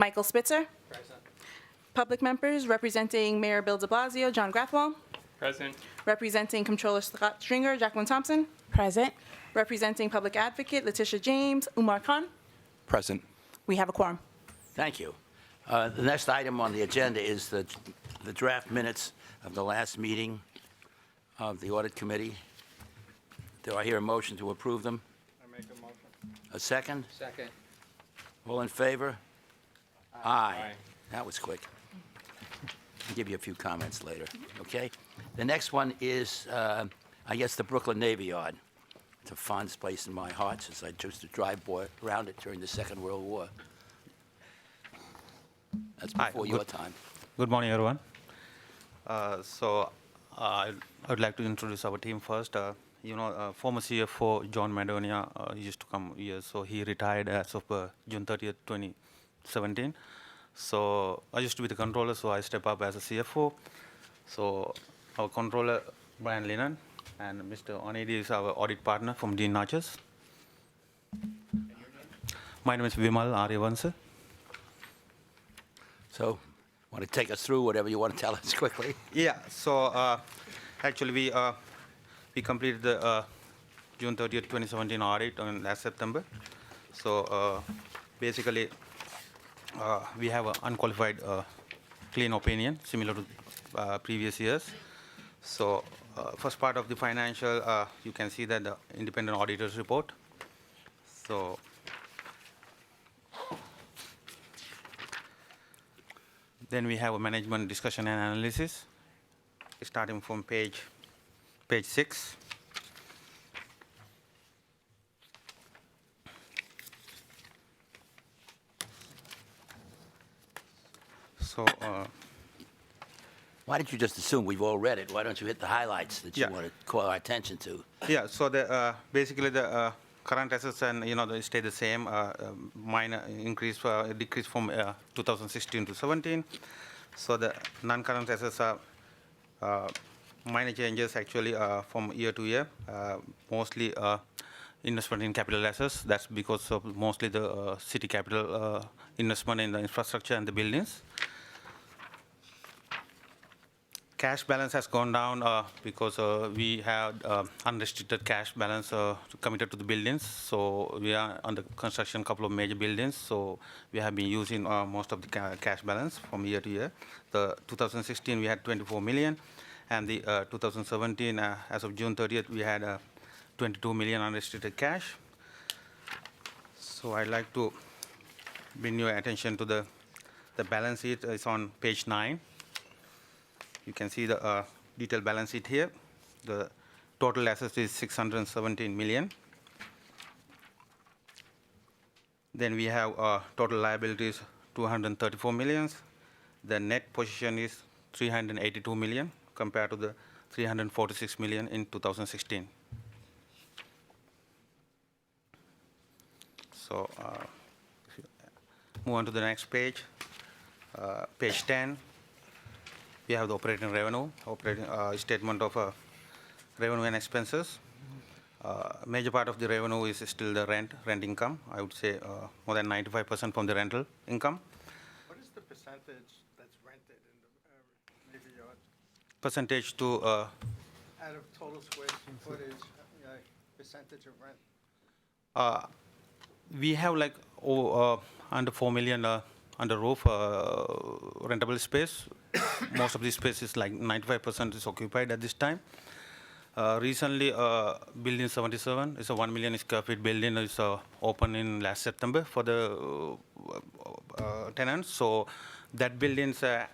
Michael Spitzer. Present. Public members representing Mayor Bill de Blasio, John Grathwell. Present. Representing Comptroller Scott Stringer, Jacqueline Thompson. Present. Representing Public Advocate Letitia James, Umar Khan. Present. We have a quorum. Thank you. The next item on the agenda is the draft minutes of the last meeting of the Audit Committee. Do I hear a motion to approve them? I make a motion. A second? Second. All in favor? Aye. Aye. That was quick. I'll give you a few comments later, okay? The next one is, I guess, the Brooklyn Navy Yard. It's a fond place in my heart since I chose to drive around it during the Second World War. That's Hi, before your time. Good morning, everyone. I would like to introduce our team first. Former CFO John Madonia he used to come here, so he retired as of June 30th, 2017. So I used to be the controller, so I step up as a CFO. So our controller, Brian Lennon, and Mr. Onidi is our audit partner from Dean Natchez. My name is Vimal Aryavansa. So, want to take us through whatever you want to tell us quickly? Yeah, so actually we completed the June 30th, 2017 audit on last September. So basically we have an unqualified clean opinion similar to previous years. So first part of the financial, you can see that the independent auditor's report. So then we have a management discussion and analysis, starting from page 6. So Why don't you just assume we've all read it? Why don't you hit the highlights that you Yeah. want to call our attention to? yeah, so the basically the current assets and they stay the same. Minor increase, decrease from 2016 to 17. So the non-current assets are minor changes actually from year to year. Mostly investment in capital assets. That's because of mostly the city capital investment in the infrastructure and the buildings. Cash balance has gone down because we had unrestricted cash balance committed to the buildings. So we are under construction couple of major buildings. So we have been using most of the cash balance from year to year. The 2016 we had 24 million, and the 2017 as of June 30th we had 22 million unrestricted cash. So I'd like to bring your attention to the balance sheet. It's on page 9. You can see the detailed balance sheet here. The total assets is 617 million. Then we have total liabilities 234 millions. The net position is 382 million compared to the 346 million in 2016. So if you move on to the next page, page 10. We have the operating revenue, statement of revenue and expenses. Major part of the revenue is still the rent income. I would say more than 95% from the rental income. What is the percentage that's rented in the Navy Yard? Percentage to Out of total square footage, percentage of rent? we have like under 4 million under roof rentable space. Most of the space is like 95% is occupied at this time. Recently, building 77 is a 1 million square feet building is open in last September for the tenants. So that building's add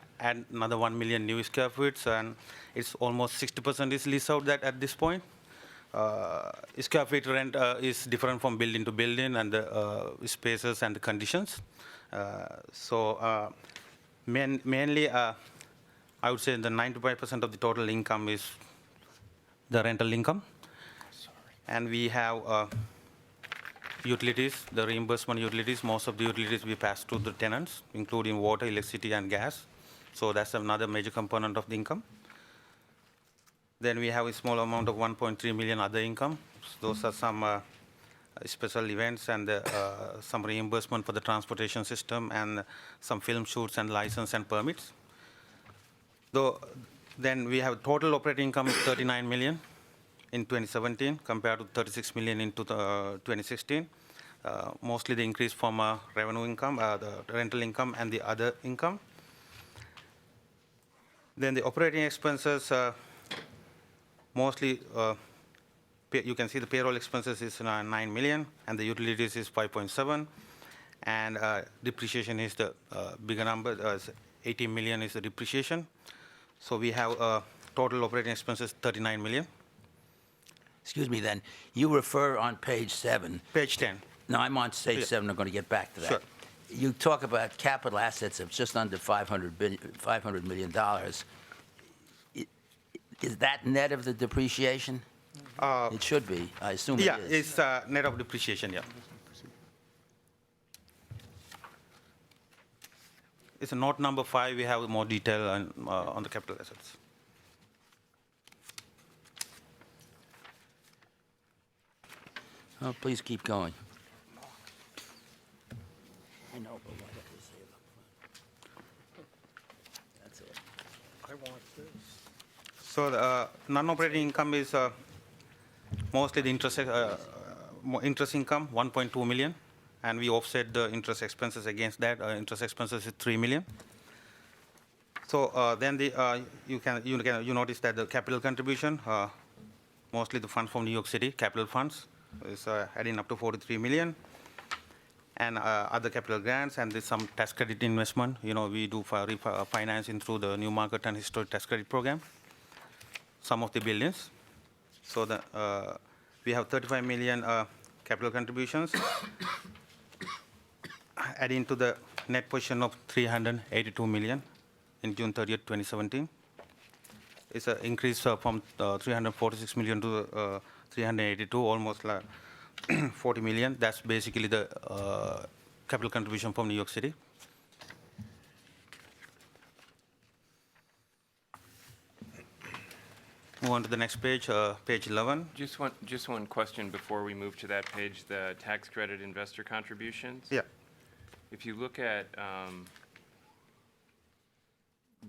another 1 million new square feet, and it's almost 60% is leased out that at this point. Square feet rent is different from building to building, and the spaces and the conditions. Mainly, I would say the 95% of the total income is the rental income. And we have utilities, the reimbursement utilities. Most of the utilities we pass to the tenants, including water, electricity, and gas. So that's another major component of the income. Then we have a small amount of 1.3 million other income. Those are some special events and some reimbursement for the transportation system and some film shoots and license and permits. Though, then we have total operating income is 39 million in 2017 compared to 36 million in 2016. Mostly the increase from revenue income, the rental income, and the other income. Then the operating expenses, mostly you can see the payroll expenses is 9 million, and the utilities is 5.7, and depreciation is the bigger number. 18 million is the depreciation. So we have total operating expenses 39 million. Excuse me then, you refer on page 7. Page 10. No, I'm on page Yeah. 7, I'm going to get back to that. Sure. You talk about capital assets of just under $500 million. Is that net of the depreciation? It should be, I assume Yeah, it is. it's net of depreciation, yeah. It's a note number 5, we have more detail on the capital assets. Oh, please keep going. I know, but what have to say about That's it. I want this. So the non-operating income is mostly the interest income, 1.2 million, and we offset the interest expenses against that. Interest expenses is 3 million. So then you notice that the capital contribution, mostly the funds from New York City, capital funds, is adding up to 43 million. And other capital grants, and there's some tax credit investment. We do financing through the New Market and Historic Tax Credit Program, some of the buildings. So we have 35 million capital contributions, adding to the net position of 382 million in June 30th, 2017. It's an increase from 346 million to 382, almost like 40 million. That's basically the capital contribution from New York City. Move on to the next page, page 11. Just one question before we move to that page, the tax credit investor contributions. Yeah. If you look at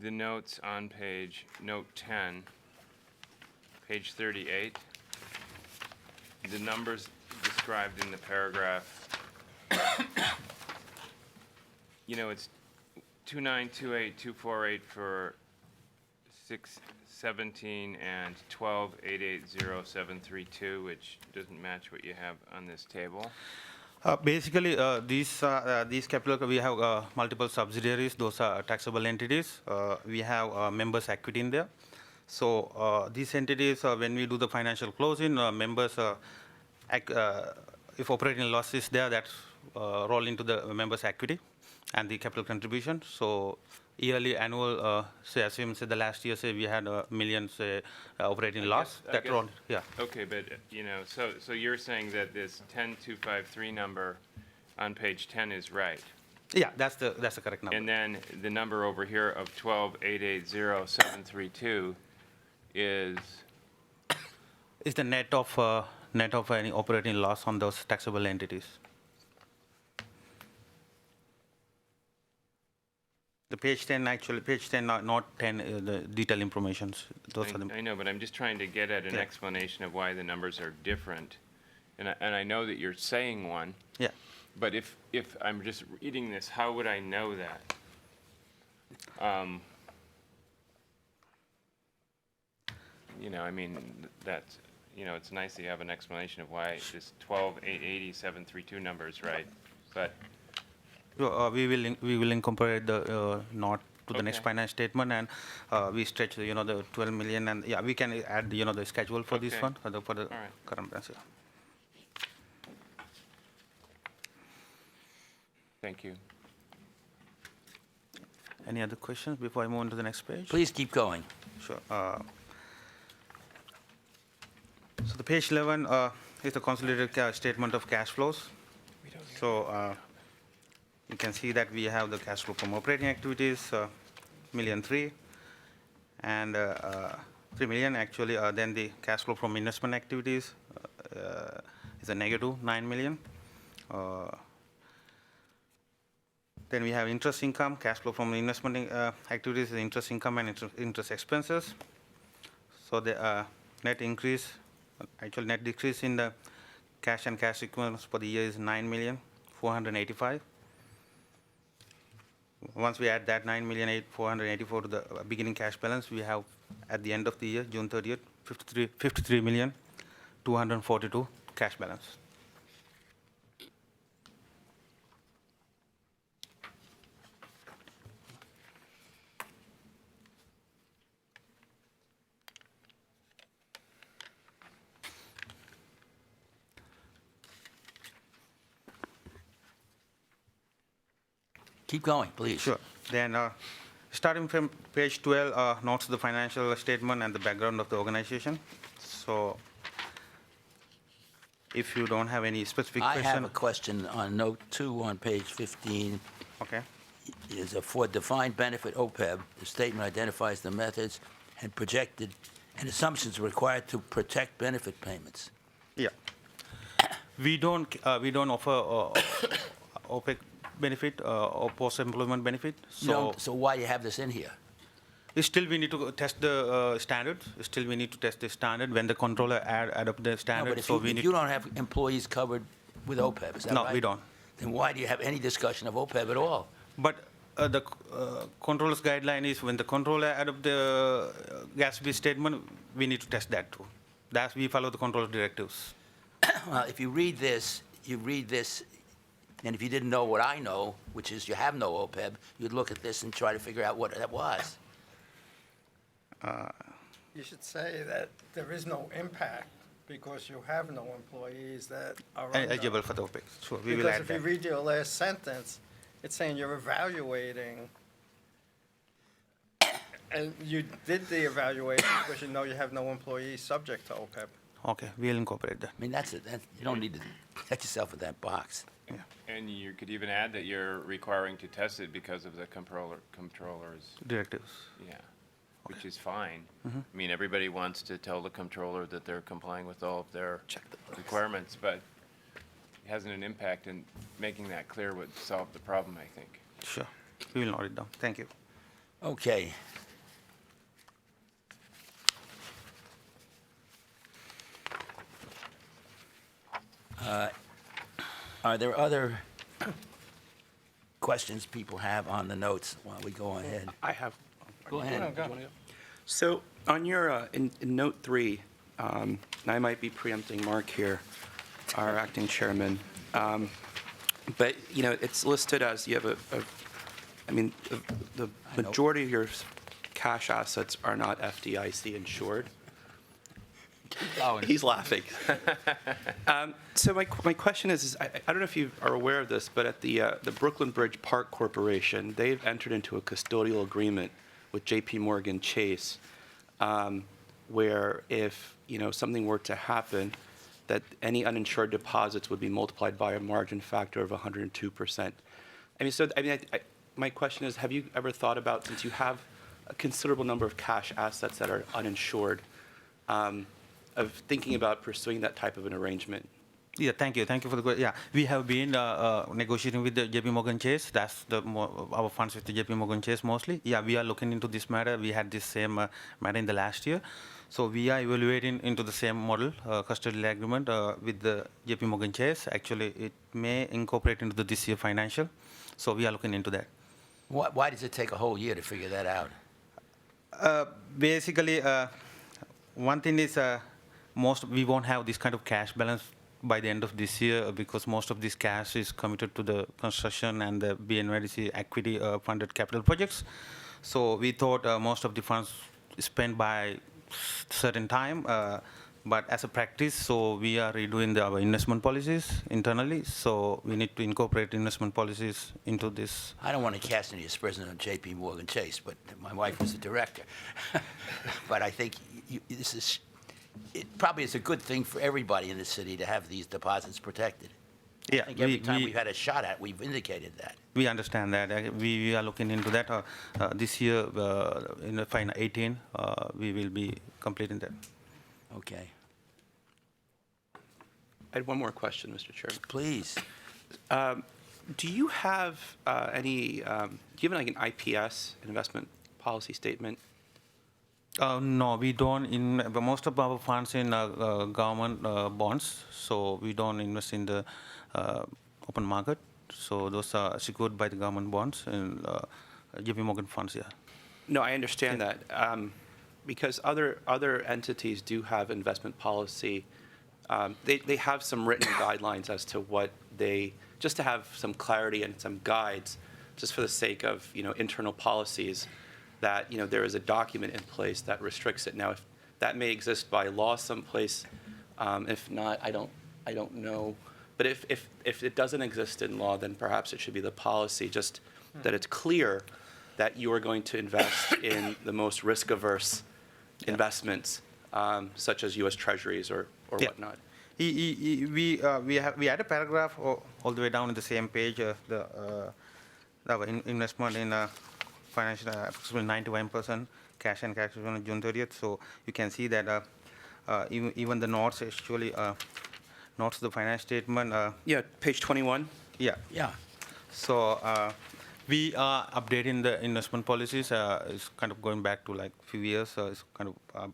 the notes on note 10, page 38, the numbers described in the paragraph, it's 2928248 for 617 and 12880,732, which doesn't match what you have on this table. Basically, these capital, we have multiple subsidiaries. Those are taxable entities. We have members' equity in there. So these entities, when we do the financial closing, members, if operating loss is there, that's roll into the members' equity and the capital contribution. So yearly, annual, say, assume, say, the last year, say, we had a million, say, operating loss. I That guess- roll, yeah. Okay, but, so you're saying that this 10253 number on page 10 is right? Yeah, that's the correct number. And then the number over here of 12880,732 is, It's the net of any operating loss on those taxable entities. The page 10, actually, page 10, not 10, the detailed informations. Those are the. I know, but I'm just trying to get at an Yeah. explanation of why the numbers are different. And I know that you're saying one, Yeah. but if I'm just reading this, how would I know that? That's, it's nice that you have an explanation of why this 12880,732 number is right, but We will incorporate the note to the next Okay. finance statement, and we stretch the 12 million, and yeah, we can add the schedule for this Okay. one for the All right. current balance. Yeah. thank you. Any other questions before I move on to the next page? Please keep going. Sure. So the page 11 is the consolidated statement of cash flows. So you can see that we have the cash flow from operating activities, $1,000,003, and 3 million actually. Then the cash flow from investment activities, is a negative 9 million. Then we have interest income, cash flow from investment activities, interest income and interest expenses. So the net increase, actual net decrease in the cash and cash equivalents for the year is 9,485,000. Once we add that 9,484,000 to the beginning cash balance, we have at the end of the year, June 30th, 53,242,000 cash balance. Keep going, please. Sure. Then, starting from page 12, notes the financial statement and the background of the organization. So, if you don't have any specific I question. have a question on note 2 on page 15. Okay. Is for defined benefit OPEB, the statement identifies the methods and projected and assumptions required to protect benefit payments. Yeah. We don't offer OPEC benefit or post-employment benefit. So why do you have this in here? Still we need to test the standards. Still we need to test the standard when the controller add up the No, standard. but if you don't have employees covered with OPEB, is that right? No, we don't. Then why do you have any discussion of OPEB at all? But the controller's guideline is when the controller add up the Gatsby statement, we need to test that too. That's we follow the controller directives. Well, if you read this, and if you didn't know what I know, which is you have no OPEB, you'd look at this and try to figure out what that was. You should say that there is no impact because you have no employees that are under. Eligible for the OPEC. So we will Because add if you that. read your last sentence, it's saying you're evaluating, and you did the evaluation because you know you have no employees subject to OPEB. Okay, we'll incorporate that. I mean, that's it. You don't need to get yourself in that box. And you could even add that you're requiring to test it because of the controller's, Directives. yeah, which is fine. I mean, everybody wants to tell the controller that they're complying with all of their requirements, but it hasn't an impact, and making that clear would solve the problem, I think. Sure. We will note it down. Thank you. Okay. Are there other questions people have on the notes while we go ahead? I have. Go ahead. So on your, in note 3, and I might be preempting Mark here, our acting chairman, but, you know, it's listed as you have I mean, the I know. majority of your cash assets are not FDIC insured. He's laughing. So my question is I don't know if you are aware of this, but at the Brooklyn Bridge Park Corporation, they've entered into a custodial agreement with J.P. Morgan Chase, where if something were to happen, that any uninsured deposits would be multiplied by a margin factor of 102%. My question is, have you ever thought about, since you have a considerable number of cash assets that are uninsured, of thinking about pursuing that type of an arrangement? Yeah, thank you. Thank you for the question. Yeah, we have been negotiating with the JP Morgan Chase. That's our funds with the JP Morgan Chase mostly. Yeah, we are looking into this matter. We had this same matter in the last year. So we are evaluating into the same model, custodial agreement with the JP Morgan Chase. Actually, it may incorporate into this year financial. So we are looking into that. Why does it take a whole year to figure that out? Basically, one thing is we won't have this kind of cash balance by the end of this year because most of this cash is committed to the construction and the BNYDC equity funded capital projects. So we thought most of the funds spent by certain time, but as a practice, so we are redoing our investment policies internally. So we need to incorporate investment policies into this. I don't want to cast any aspersions on J.P. Morgan Chase, but my wife was the director. But I think it probably is a good thing for everybody in the city to have these deposits protected. Yeah, I think every time we've had a shot at, we've indicated that. We understand that. We are looking into that. This year, in the final 18, we will be completing that. Okay. had one more question, Mr. Chairman. Please. Do you have any, do you have like an IPS, an investment policy statement? No, we don't. Most of our funds in government bonds, so we don't invest in the open market. So those are secured by the government bonds and JP Morgan funds. Yeah. No, I understand that. Because other entities do have investment policy. They have some written guidelines as to what they, just to have some clarity and some guides, just for the sake of, internal policies, that, there is a document in place that restricts it. Now, if that may exist by law someplace, if not, I don't know. But if it doesn't exist in law, then perhaps it should be the policy, just that it's clear that you are going to invest in the most risk-averse investments, such as U.S. Treasuries or Yeah. whatnot. We had a paragraph all the way down in the same page. Our investment in financial approximately 91% cash and cash equivalent on June 30th. So you can see that even the notes actually notes the finance statement. Yeah, page 21. Yeah. Yeah. So we are updating the investment policies. It's kind of going back to like few years. It's kind of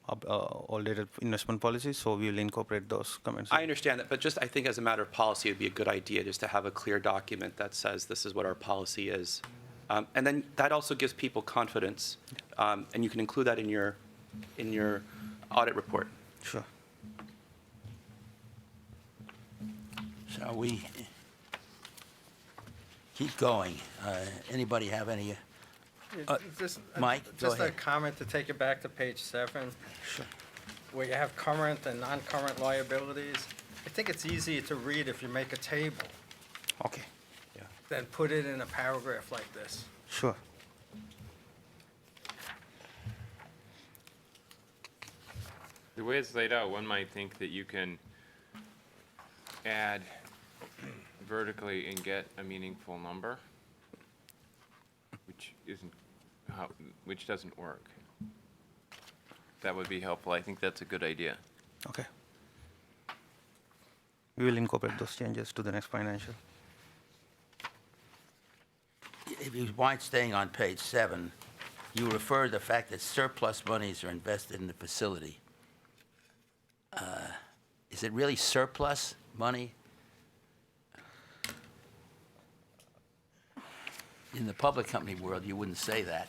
outdated investment policies. So we will incorporate those comments. I understand that, but just I think as a matter of policy, it would be a good idea just to have a clear document that says this is what our policy is. And then that also gives people confidence, and you can include that in your audit report. Sure. Shall we keep going? Anybody have any? Just- Mike, go Just a ahead. comment to take it back to page 7. Sure. Where you have current and non-current liabilities. I think it's easy to read if you make a table, Okay. then put it in a paragraph like this. Sure. The way it's laid out, one might think that you can add vertically and get a meaningful number, which doesn't work. That would be helpful. I think that's a good idea. Okay. We will incorporate those changes to the next financial. If you mind staying on page 7, you refer to the fact that surplus monies are invested in the facility. Is it really surplus money? In the public company world, you wouldn't say that.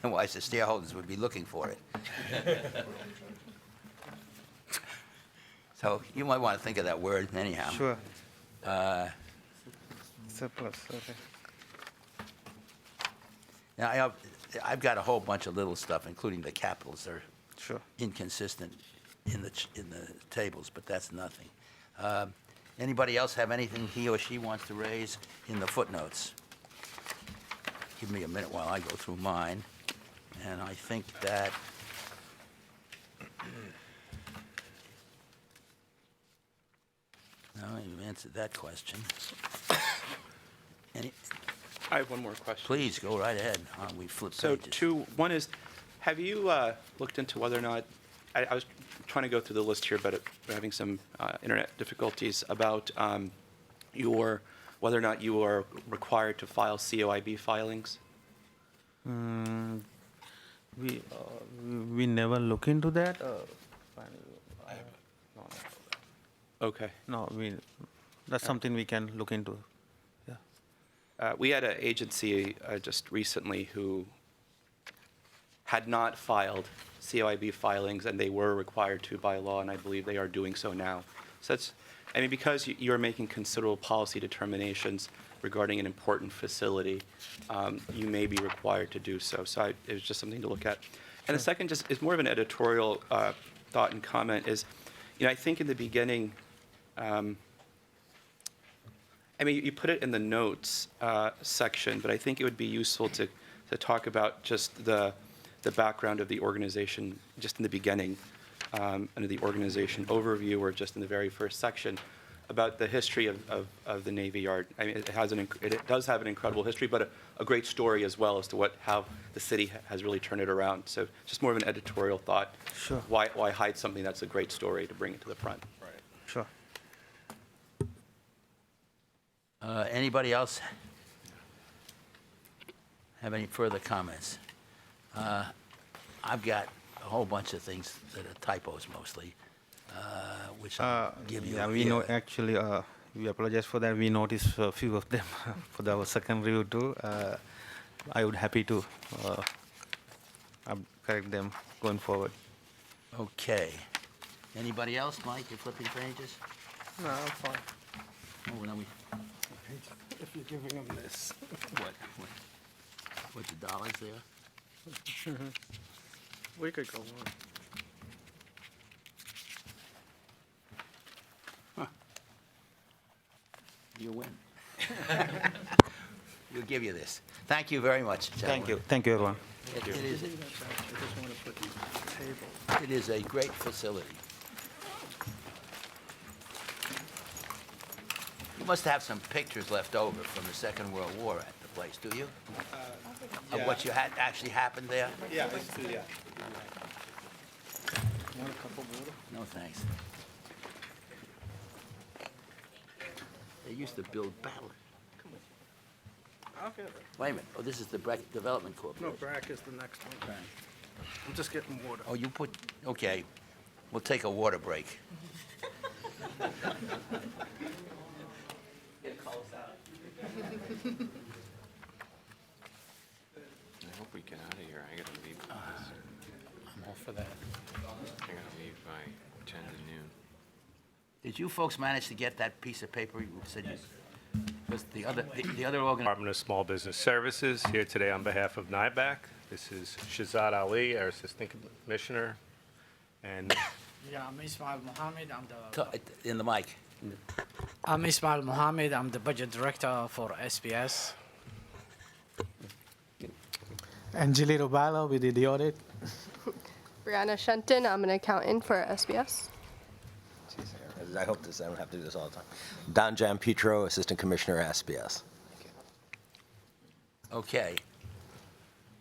Otherwise, the shareholders would be looking for it. So you might want to think of that word anyhow. Sure. Surplus. Okay. Now, I've got a whole bunch of little stuff, including the capitals are Sure. inconsistent in the tables, but that's nothing. Anybody else have anything he or she wants to raise in the footnotes? Give me a minute while I go through mine. And I think that no, you've answered that question. I have one more question. Please go right ahead. We flip So pages. one is, have you looked into whether or not, I was trying to go through the list here, but we're having some internet difficulties about whether or not you are required to file COIB filings? We never look into that. Okay. No, that's something we can look into. Yeah. We had an agency just recently who had not filed COIB filings, and they were required to by law, and I believe they are doing so now. So that's, because you're making considerable policy determinations regarding an important facility, you may be required to do so. So it was just something to look at. And the second just is more of an editorial thought and comment is, I think in the beginning, you put it in the notes section, but I think it would be useful to talk about just the background of the organization just in the beginning, under the organization overview, or just in the very first section, about the history of the Navy Yard. It does have an incredible history, but a great story as well as to how the city has really turned it around. So just more of an editorial thought. Sure. Why hide something that's a great story to bring it to the front? Anybody else have any further comments? I've got a whole bunch of things that are typos mostly, which I'll give you. Yeah, we know actually, we apologize for that. We noticed a few of them for our second review too. I would happy to correct them going forward. Okay. Anybody else? Mike, you're flipping pages? No, I'm fine. Oh, no, If you're giving them this. what, the dollars there? We could go on. You win. We'll give you this. Thank you very much, gentlemen. Thank you, everyone. It is, I just want to put these on the table. it is a great facility. You must have some pictures left over from the Second World War at the place, do you? Of what you had actually happened there? Yeah, yeah. Want a cup of water? No, thanks. They used to build battle. I'll get it. Wait a minute. Oh, this is the Breck Development No, Corporation. Brack is the next one. Right. I'm just getting water. Oh, you put, okay. We'll take a water break. I hope we get out of here. I gotta leave. I'm all for that. I gotta leave by 10 to noon. Did you folks manage to get that piece of paper you said you, was the other organ? Department of Small Business Services, here today on behalf of NIBAC. This is Shahzad Ali, our Assistant Commissioner, and Yeah, I'm Ismail Mohammed. In the mic. I'm Ismail Mohammed. I'm the budget director for SBS. Anjali Rubala, we did the audit. Brianna Shenton, I'm an accountant for SBS. I hope I don't have to do this all the time. Don Gianpietro, Assistant Commissioner, SBS. Okay.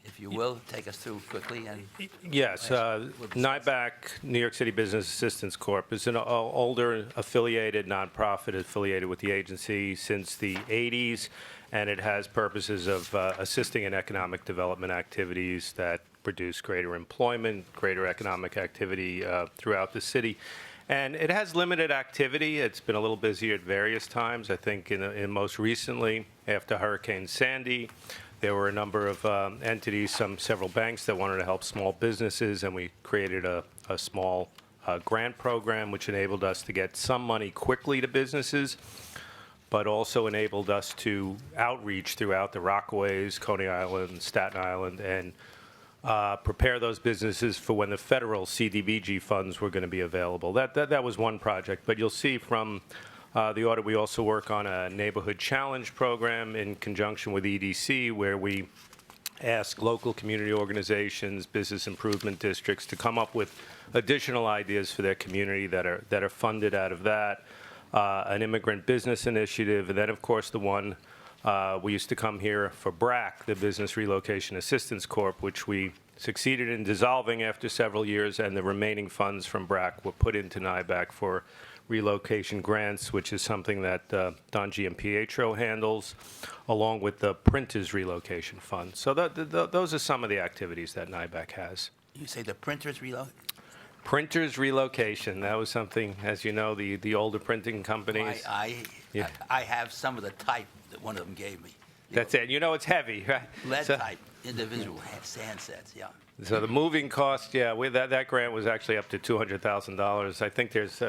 If you will, take us through quickly and. yes, NIBAC, New York City Business Assistance Corp., is an older affiliated nonprofit affiliated with the agency since the 80s, and it has purposes of assisting in economic development activities that produce greater employment, greater economic activity throughout the city. And it has limited activity. It's been a little busier at various times. I think in most recently, after Hurricane Sandy, there were a number of entities, several banks that wanted to help small businesses, and we created a small grant program which enabled us to get some money quickly to businesses, but also enabled us to outreach throughout the Rockaways, Coney Island, Staten Island, and prepare those businesses for when the federal CDBG funds were going to be available. That was one project, but you'll see from the audit, we also work on a neighborhood challenge program in conjunction with EDC, where we ask local community organizations, business improvement districts to come up with additional ideas for their community that are funded out of that. An immigrant business initiative, and then of course the one we used to come here for BRAC, the Business Relocation Assistance Corp., which we succeeded in dissolving after several years, and the remaining funds from BRAC were put into NIBAC for relocation grants, which is something that Don Gianpietro handles, along with the Printers Relocation Fund. So those are some of the activities that NIBAC has. You say the printers reload? Printers Relocation, that was something, as you know, the older printing companies. Yeah. I have some of the type that one of them gave me. That's it. You know it's heavy, right? Lead So- type, individual handsets, yeah. So the moving cost, yeah, that grant was actually up to $200,000. I think there's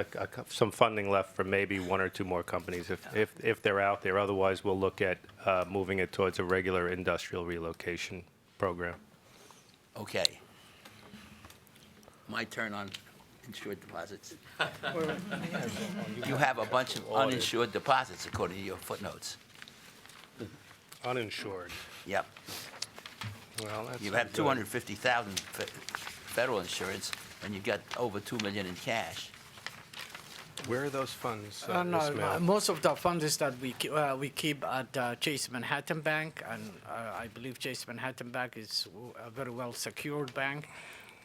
some funding left for maybe one or two more companies if they're out there. Otherwise, we'll look at moving it towards a regular industrial relocation program. Okay. My turn on insured deposits. You have a bunch of uninsured deposits according to your footnotes. Uninsured. Yep. Well, that's You not have good. 250,000 federal insurance, and you've got over 2 million in cash. Where are those funds, No, Ms. Mail? most of the funds that we keep at Chase Manhattan Bank, and I believe Chase Manhattan Bank is a very well secured bank,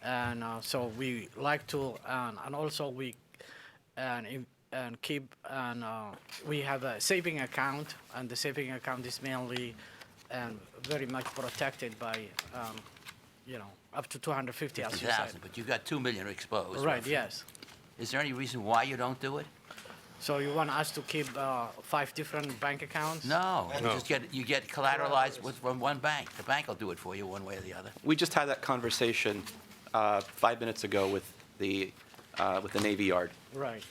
and so we like to, and also we and keep, and we have a saving account, and the saving account is mainly and very much protected by, up to 250, as you said. 50,000, but you've got 2 million exposed. Right, roughly. yes. Is there any reason why you don't do it? So you want us to keep 5 different bank accounts? No, you get collateralized from one bank. The bank will do it for you one way or the other. We just had that conversation 5 minutes ago with the Navy Yard. Right.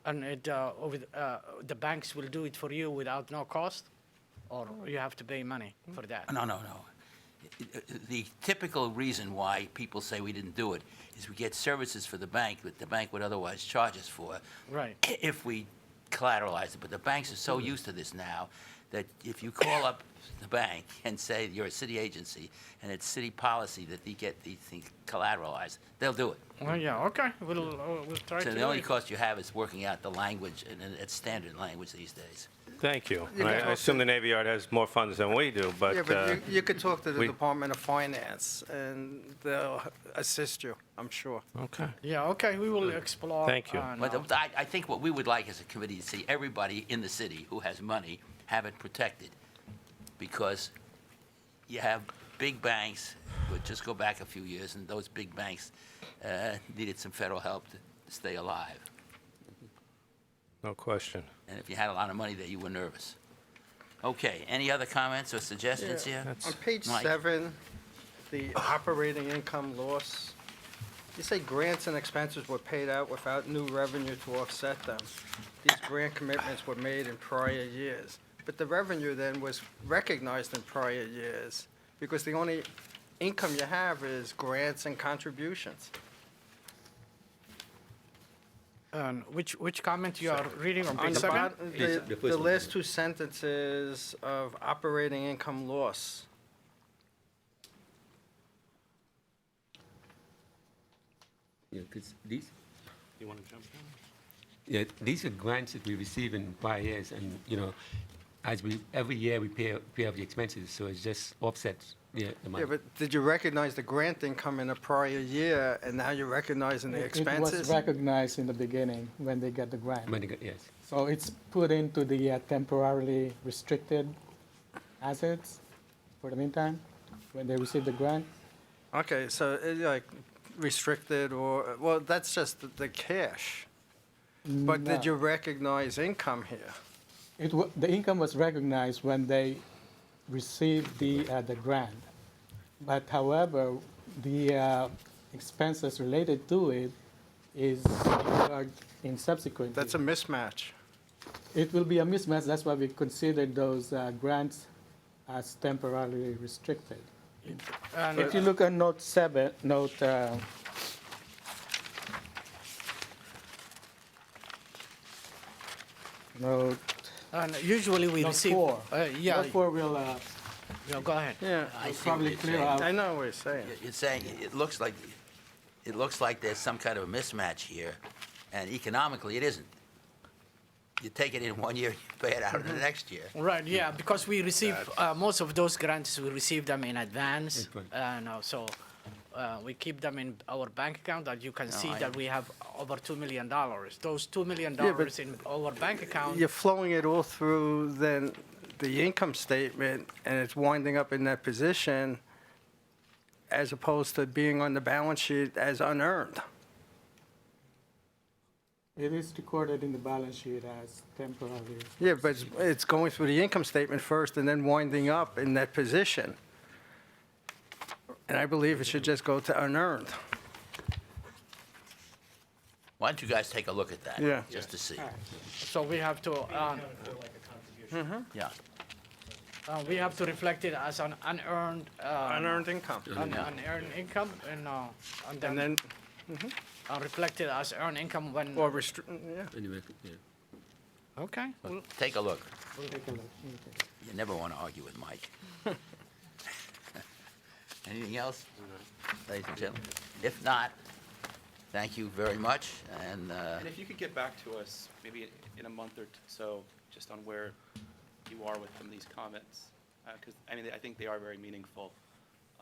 And the banks will do it for you without no cost? Or you have to pay money for that? No. The typical reason why people say we didn't do it is we get services for the bank that the bank would otherwise charge us for Right. if we collateralize it. But the banks are so used to this now that if you call up the bank and say you're a city agency and it's city policy that they get these things collateralized, they'll do it. Well, yeah, okay, we'll try to So do the only it. cost you have is working out the language, and it's standard language these days. Thank you. You can I talk assume to- the Navy Yard has more funds than we do, but Yeah, but you could talk to the we- Department of Finance, and they'll assist you, I'm sure. okay. Yeah, okay, we will explore. Thank you. But I think what we would like as a committee to see everybody in the city who has money have it protected. Because you have big banks, but just go back a few years, and those big banks needed some federal help to stay alive. No question. And if you had a lot of money there, you were nervous. Okay, any other comments or suggestions here? On page Mike? 7, the operating income loss, you say grants and expenses were paid out without new revenue to offset them. These grant commitments were made in prior years. But the revenue then was recognized in prior years, because the only income you have is grants and contributions. And which comment you are reading on On page the 7? bottom, the last 2 sentences of operating income loss. Yeah, 'cause these, You want to jump in? yeah, these are grants that we receive in prior years, and, as every year we pay off the expenses, so it just offsets the money. Yeah, but did you recognize the grant income in a prior year, and now you're recognizing the It expenses? was recognized in the beginning when they get the grant. Yes. So it's put into the temporarily restricted assets for the meantime, when they receive the grant. Okay, so it's like restricted or, well, that's just the cash. But No. did you recognize income here? The income was recognized when they received the grant. But however, the expenses related to it is incurred in subsequent That's a years. mismatch. It will be a mismatch, that's why we consider those grants as temporarily restricted. And If you look at note 7, note and usually we note receive. 4. Yeah, Note 4 will yeah, go ahead. Yeah, I see what probably you're clear saying. out. I know what you're saying. You're saying it looks like there's some kind of a mismatch here, and economically it isn't. You take it in one year, you pay it out in the next year. Right, yeah, because we receive, most of those grants, we receive them in advance. Right. And so we keep them in our bank account, that you can see I- that we have over $2 million. Those $2 million Yeah, but in our bank account, You're flowing it all through then the income statement, and it's winding up in that position as opposed to being on the balance sheet as unearned. It is recorded in the balance sheet as temporary. Yeah, but it's going through the income statement first and then winding up in that position. And I believe it should just go to unearned. Why don't you guys take a look at that? Yeah. Just to see. so we have to, Yeah. we have to reflect it as an unearned, Unearned income. unearned income, and And then then, reflect it as earned income when. or yeah. Anyway, yeah. Okay, well, Take a look. Take a look. Okay. You never want to argue with Mike. Anything else, ladies and gentlemen? If not, thank you very much, and And if you could get back to us, maybe in a month or so, just on where you are with some of these comments, because, I think they are very meaningful,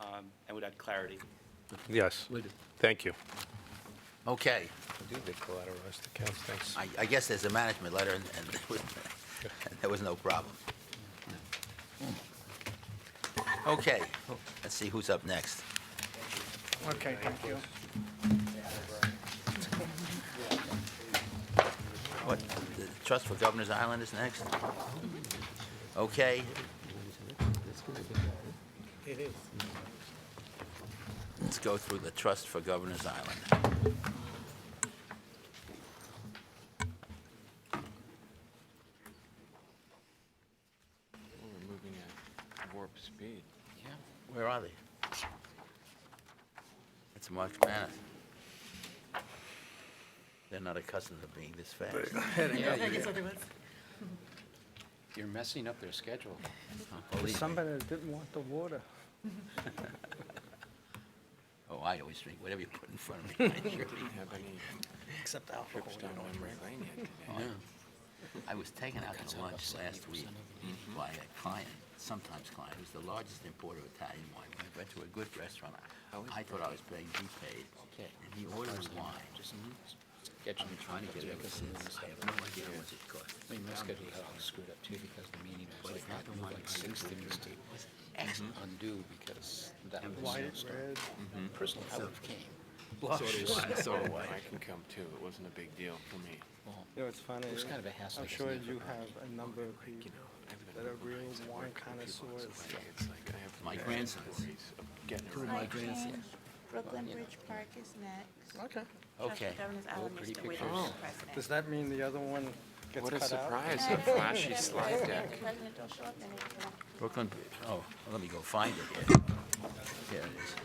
and would add clarity. Yes, Will do. thank you. Okay, I do get collateralized accounts, thanks. I guess there's a management letter, and there was no problem. Okay, let's see who's up next. Okay, thank you. What, the Trust for Governor's Island is next? Okay. It is. Let's go through the Trust for Governor's Island. We're moving at warp speed. Yeah. Where are they? It's Marks Manor. They're not accustomed to being this fast. You're messing up their schedule. Believe me. Somebody that didn't want the water. Oh, I always drink whatever you put in front of me. I surely- Have any Except alcohol. trips down memory lane yet today? I was taken out to lunch last week by a client, sometimes client, who's the largest importer of Italian wine. We went to a good restaurant. I thought I was paying, he paid. Okay. And he ordered wine. Get you I've been trying to get it ever since. I have no idea how much it cost. I mean, my schedule got all screwed up too because the meeting was like, I had to move like 6 things to undo because that was White, snowstorm. red. Personally, I would have came. So do I. I can come too. It wasn't a big deal for me. You know, it's funny. It was kind of a hassle. I'm because sure never you got have a number of people that are real wine connoisseurs. It's like I have My bad grandsons. stories of getting Two of around. my grandsons. Brooklyn Bridge Park is next. Okay. Okay. Governor's Island pretty is the pictures. waiting president. Does that mean the other one gets What a cut out? surprise, a flashy slide deck. The president will show up and it's Brooklyn Bridge. Oh, well, let me go find it here. Here it is.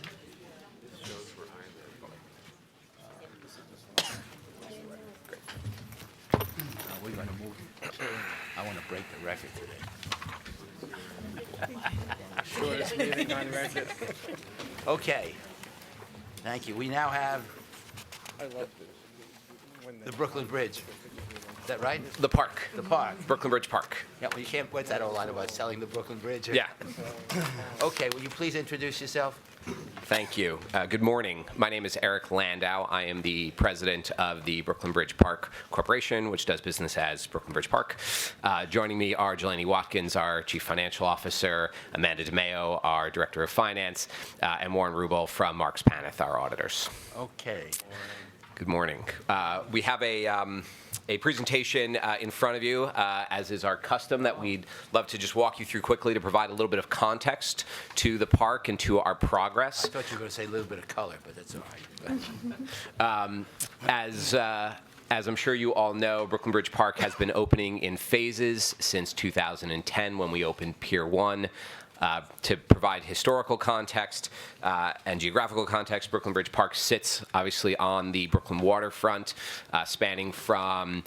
We're going to move. I want to break the record today. Shortest meeting on record. Okay. Thank you. We now have I love this. When the Brooklyn Bridge. Is that right? The park, The park. Brooklyn Bridge Park. Yeah, well, you can't put that all out about selling the Brooklyn Bridge. Yeah, Okay, will you please introduce yourself? thank you. Good morning. My name is Eric Landau. I am the president of the Brooklyn Bridge Park Corporation, which does business as Brooklyn Bridge Park. Joining me are Jelani Watkins, our chief financial officer, Amanda DeMeo, our director of finance, and Warren Rubel from Marks Paneth, our auditors. Okay. Good morning. We have a presentation in front of you, as is our custom, that we'd love to just walk you through quickly to provide a little bit of context to the park and to our progress. I thought you were going to say a little bit of color, but that's all right. As I'm sure you all know, Brooklyn Bridge Park has been opening in phases since 2010 when we opened Pier 1. To provide historical context and geographical context, Brooklyn Bridge Park sits obviously on the Brooklyn waterfront, spanning from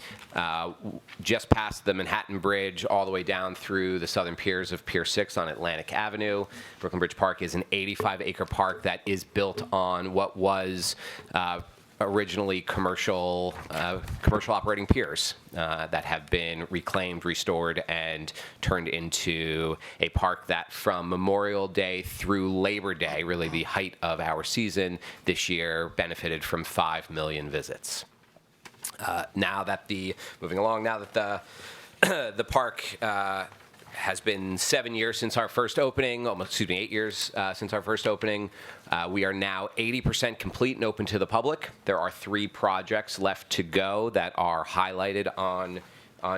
just past the Manhattan Bridge all the way down through the southern piers of Pier 6 on Atlantic Avenue. Brooklyn Bridge Park is an 85-acre park that is built on what was originally commercial operating piers that have been reclaimed, restored, and turned into a park that from Memorial Day through Labor Day, really the height of our season this year, benefited from 5 million visits. Moving along, now that the park has been 7 years since our first opening, 8 years since our first opening. We are now 80% complete and open to the public. There are 3 projects left to go that are highlighted on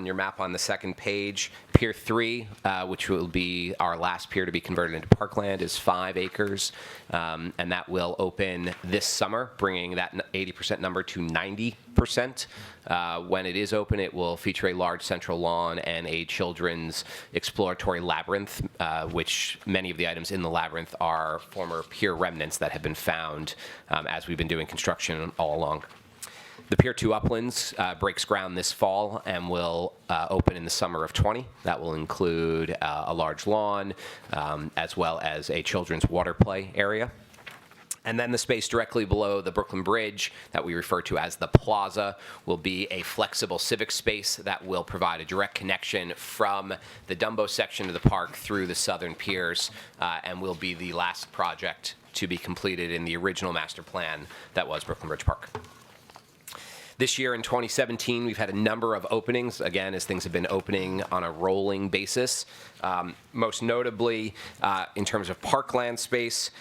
your map on the second page. Pier 3, which will be our last pier to be converted into parkland, is 5 acres, and that will open this summer, bringing that 80% number to 90%. When it is open, it will feature a large central lawn and a children's exploratory labyrinth, which many of the items in the labyrinth are former pier remnants that have been found as we've been doing construction all along. The Pier 2 Uplands breaks ground this fall and will open in the summer of 20. That will include a large lawn as well as a children's water play area. And then the space directly below the Brooklyn Bridge that we refer to as the Plaza will be a flexible civic space that will provide a direct connection from the Dumbo section of the park through the southern piers and will be the last project to be completed in the original master plan that was Brooklyn Bridge Park. This year in 2017, we've had a number of openings, again, as things have been opening on a rolling basis. Most notably, in terms of parkland space,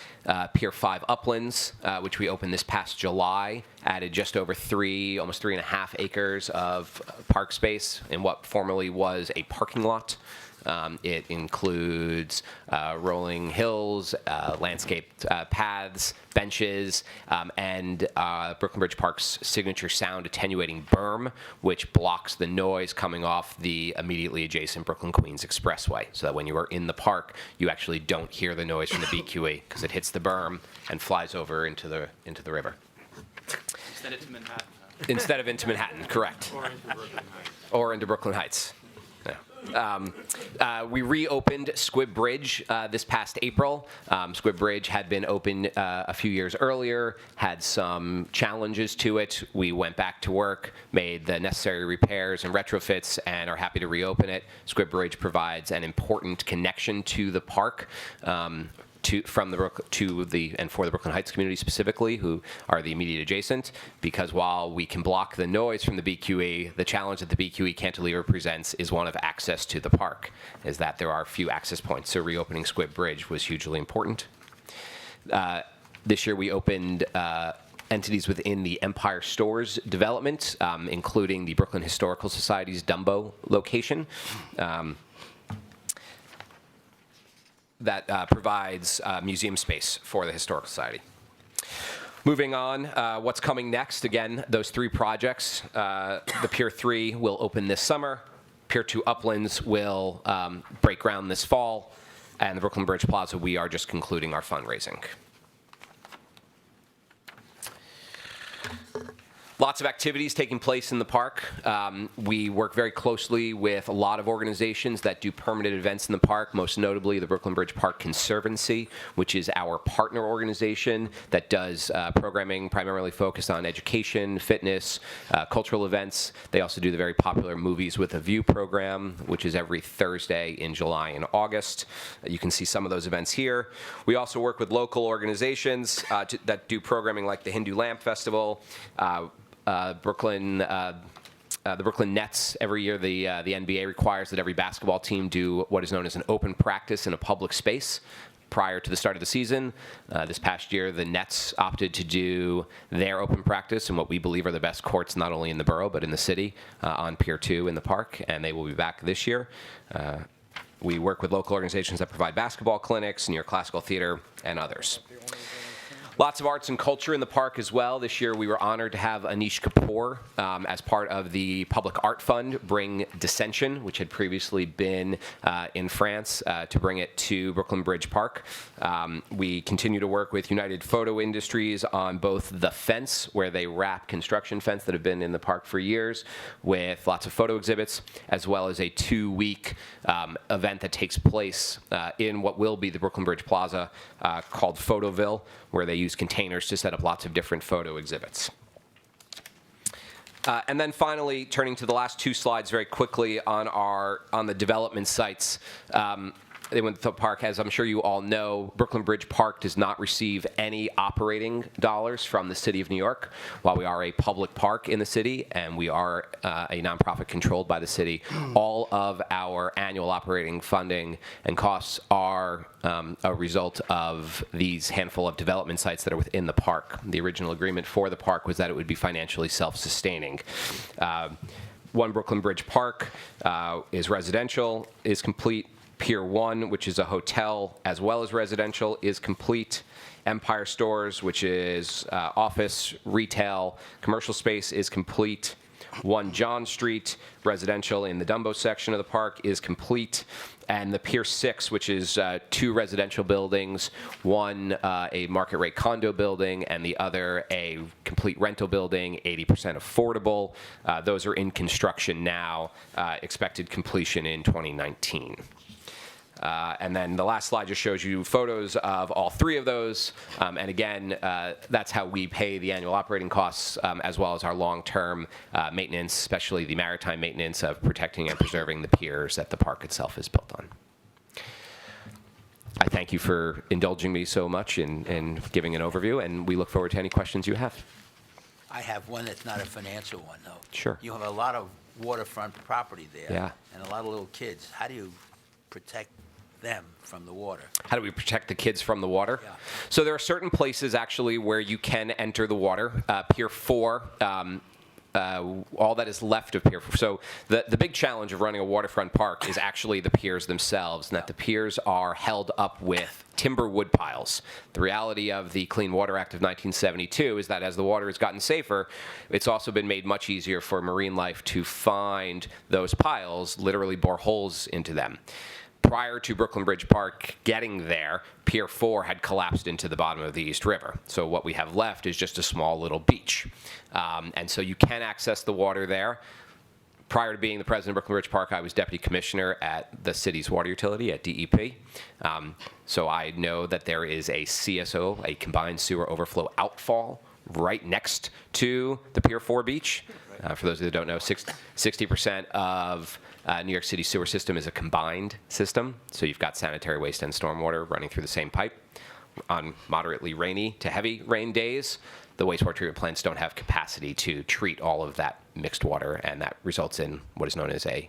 Pier 5 Uplands, which we opened this past July, added just over almost 3.5 acres of park space in what formerly was a parking lot. It includes rolling hills, landscaped paths, benches, and Brooklyn Bridge Park's signature sound attenuating berm, which blocks the noise coming off the immediately adjacent Brooklyn-Queens Expressway, so that when you are in the park, you actually don't hear the noise from the BQE because it hits the berm and flies over into the river. Instead into Manhattan. Instead of into Manhattan, correct. Or into Brooklyn Heights. Or into Brooklyn Heights. We reopened Squibb Bridge this past April. Squibb Bridge had been open a few years earlier, had some challenges to it. We went back to work, made the necessary repairs and retrofits, and are happy to reopen it. Squibb Bridge provides an important connection to the park. For the Brooklyn Heights community specifically, who are the immediate adjacent, because while we can block the noise from the BQE, the challenge that the BQE cantilever presents is one of access to the park, is that there are few access points. So reopening Squibb Bridge was hugely important. This year we opened entities within the Empire Stores development, including the Brooklyn Historical Society's Dumbo location. That provides museum space for the Historical Society. Moving on, what's coming next? Again, those 3 projects. The Pier 3 will open this summer. Pier 2 Uplands will break ground this fall. And the Brooklyn Bridge Plaza, we are just concluding our fundraising. Lots of activities taking place in the park. We work very closely with a lot of organizations that do permanent events in the park, most notably the Brooklyn Bridge Park Conservancy, which is our partner organization that does programming primarily focused on education, fitness, cultural events. They also do the very popular Movies with a View program, which is every Thursday in July and August. You can see some of those events here. We also work with local organizations that do programming like the Hindu Lamp Festival, the Brooklyn Nets. Every year, the NBA requires that every basketball team do what is known as an open practice in a public space prior to the start of the season. This past year, the Nets opted to do their open practice in what we believe are the best courts, not only in the borough, but in the city, on Pier 2 in the park, and they will be back this year. We work with local organizations that provide basketball clinics, New York Classical Theater, and others. Lots of arts and culture in the park as well. This year we were honored to have Anish Kapoor, as part of the Public Art Fund, bring Dissension, which had previously been in France, to bring it to Brooklyn Bridge Park. We continue to work with United Photo Industries on both the fence, where they wrap construction fence that have been in the park for years, with lots of photo exhibits, as well as a 2-week event that takes place in what will be the Brooklyn Bridge Plaza, called Photoville, where they use containers to set up lots of different photo exhibits. And then finally, turning to the last 2 slides very quickly on the development sites. They went to the park. As I'm sure you all know, Brooklyn Bridge Park does not receive any operating dollars from the City of New York. While we are a public park in the city and we are a nonprofit controlled by the city, all of our annual operating funding and costs are a result of these handful of development sites that are within the park. The original agreement for the park was that it would be financially self-sustaining. One Brooklyn Bridge Park is residential, is complete. Pier 1, which is a hotel as well as residential, is complete. Empire Stores, which is office, retail, commercial space, is complete. 1 John Street, residential in the Dumbo section of the park, is complete. And the Pier 6, which is 2 residential buildings, one a market rate condo building, and the other a complete rental building, 80% affordable. Those are in construction now, expected completion in 2019. And then the last slide just shows you photos of all 3 of those. And again, that's how we pay the annual operating costs, as well as our long-term maintenance, especially the maritime maintenance of protecting and preserving the piers that the park itself is built on. I thank you for indulging me so much in giving an overview, and we look forward to any questions you have. I have one that's not a financial one, though. Sure. You have a lot of waterfront property there. Yeah. And a lot of little kids. How do you protect them from the water? How do we protect the kids from the water? Yeah. So there are certain places actually where you can enter the water. Pier 4, all that is left of Pier 4. So the big challenge of running a waterfront park is actually the piers themselves, and that the piers are held up with timber wood piles. The reality of the Clean Water Act of 1972 is that as the water has gotten safer, it's also been made much easier for marine life to find those piles, literally bore holes into them. Prior to Brooklyn Bridge Park getting there, Pier 4 had collapsed into the bottom of the East River. So what we have left is just a small little beach. And so you can access the water there. Prior to being the president of Brooklyn Bridge Park, I was deputy commissioner at the city's water utility at DEP. So I know that there is a CSO, a combined sewer overflow outfall, right next to the Pier 4 beach. For those that don't know, 60% of New York City sewer system is a combined system. So you've got sanitary waste and stormwater running through the same pipe. On moderately rainy to heavy rain days, the wastewater treatment plants don't have capacity to treat all of that mixed water, and that results in what is known as a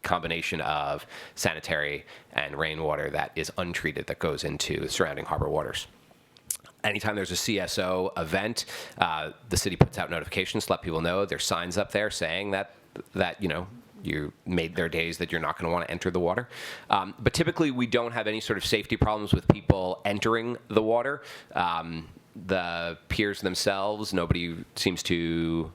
combination of sanitary and rainwater that is untreated that goes into surrounding harbor waters. Anytime there's a CSO event, the city puts out notifications to let people know. There's signs up there saying that you made their days that you're not going to want to enter the water. But typically, we don't have any sort of safety problems with people entering the water. The piers themselves, nobody seems to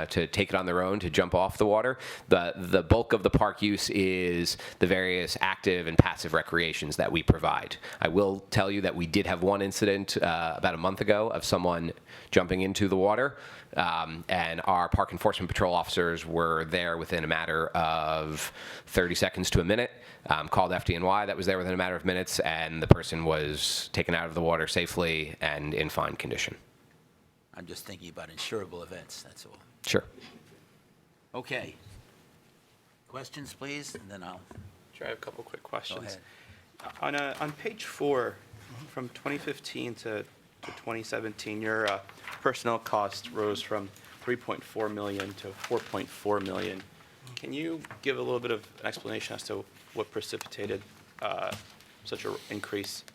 take it on their own to jump off the water. The bulk of the park use is the various active and passive recreations that we provide. I will tell you that we did have one incident about a month ago of someone jumping into the water, and our park enforcement patrol officers were there within a matter of 30 seconds to a minute, called FDNY that was there within a matter of minutes, and the person was taken out of the water safely and in fine condition. I'm just thinking about insurable events, that's all. Sure. Okay. Questions, please, and then I'll... Sure, I have a couple quick questions. Go On page 4, from 2015 to 2017, your personnel cost rose from $3.4 million to $4.4 million. Can you give a little bit of an explanation as to what precipitated such an increase?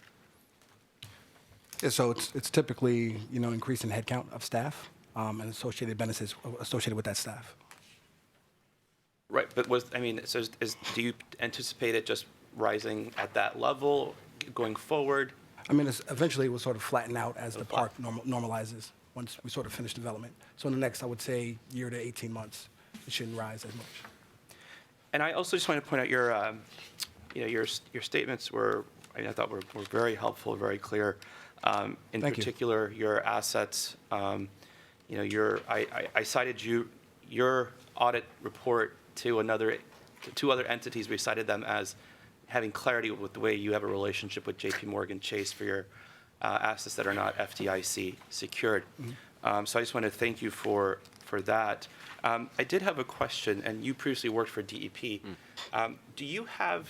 Yeah, so it's typically, increase in headcount of staff and associated benefits associated with that staff. Right, but do you anticipate it just rising at that level going forward? Eventually it will sort of flatten out as the park normalizes once we sort of finish development. So in the next, I would say, year to 18 months, it shouldn't rise as much. And I also just want to point out your statements were, I thought were very helpful, very clear. In Thank you. particular, your assets. I cited your audit report to two other entities. We cited them as having clarity with the way you have a relationship with JP Morgan Chase for your assets that are not FDIC secured. Mm-hmm. So I just want to thank you for that. I did have a question, and you previously worked for DEP. Do you have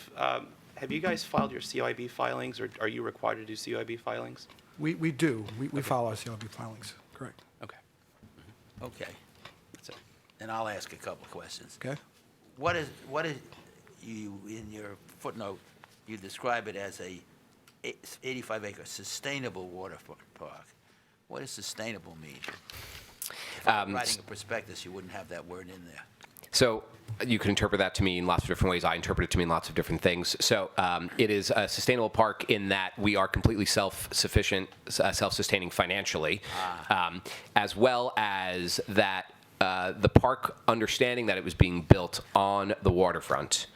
you guys filed your CIB filings, or are you required to do CIB filings? We do. We follow our CLB filings, correct. Okay. Okay. That's it. Then I'll ask a couple of questions. Okay. What is you, in your footnote, you describe it as a 85-acre sustainable waterfront park. What does sustainable mean? If I'm writing a prospectus, you wouldn't have that word in there. So you can interpret that to mean lots of different ways. I interpret it to mean lots of different things. So it is a sustainable park in that we are completely self-sufficient, self-sustaining financially, as well as that the park, understanding that it was being built on the waterfront,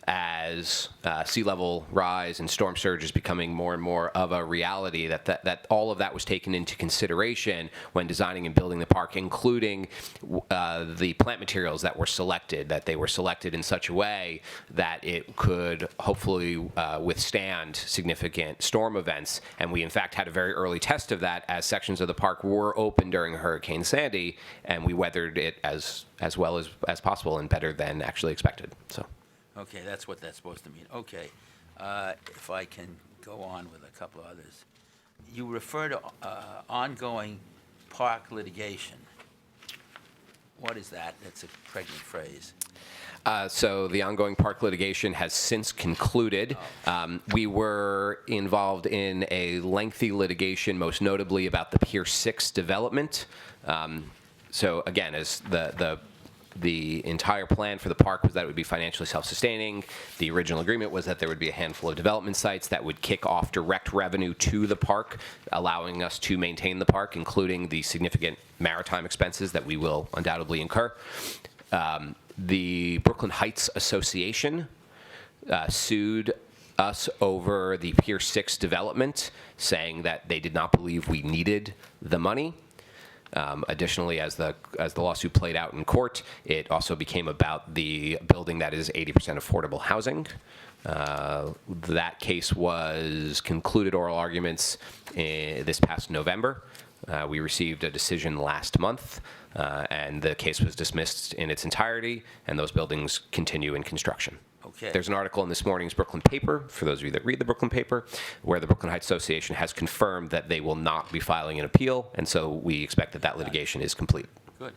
as sea level rise and storm surge is becoming more and more of a reality, that all of that was taken into consideration when designing and building the park, including the plant materials that were selected, that they were selected in such a way that it could hopefully withstand significant storm events. And we, in fact, had a very early test of that as sections of the park were open during Hurricane Sandy, and we weathered it as well as possible and better than actually expected. So. Okay, that's what that's supposed to mean. Okay, if I can go on with a couple of others. You refer to ongoing park litigation. What is that? That's a pregnant phrase. So the ongoing park litigation has since concluded. We were involved in a lengthy litigation, most notably about the Pier 6 development. So again, as the entire plan for the park was that it would be financially self-sustaining. The original agreement was that there would be a handful of development sites that would kick off direct revenue to the park, allowing us to maintain the park, including the significant maritime expenses that we will undoubtedly incur. The Brooklyn Heights Association sued us over the Pier 6 development, saying that they did not believe we needed the money. Additionally, as the lawsuit played out in court, it also became about the building that is 80% affordable housing. That case was concluded oral arguments this past November. We received a decision last month, and the case was dismissed in its entirety, and those buildings continue in construction. Okay. There's an article in this morning's Brooklyn paper, for those of you that read the Brooklyn paper, where the Brooklyn Heights Association has confirmed that they will not be filing an appeal, and so we expect that that litigation is complete. Good.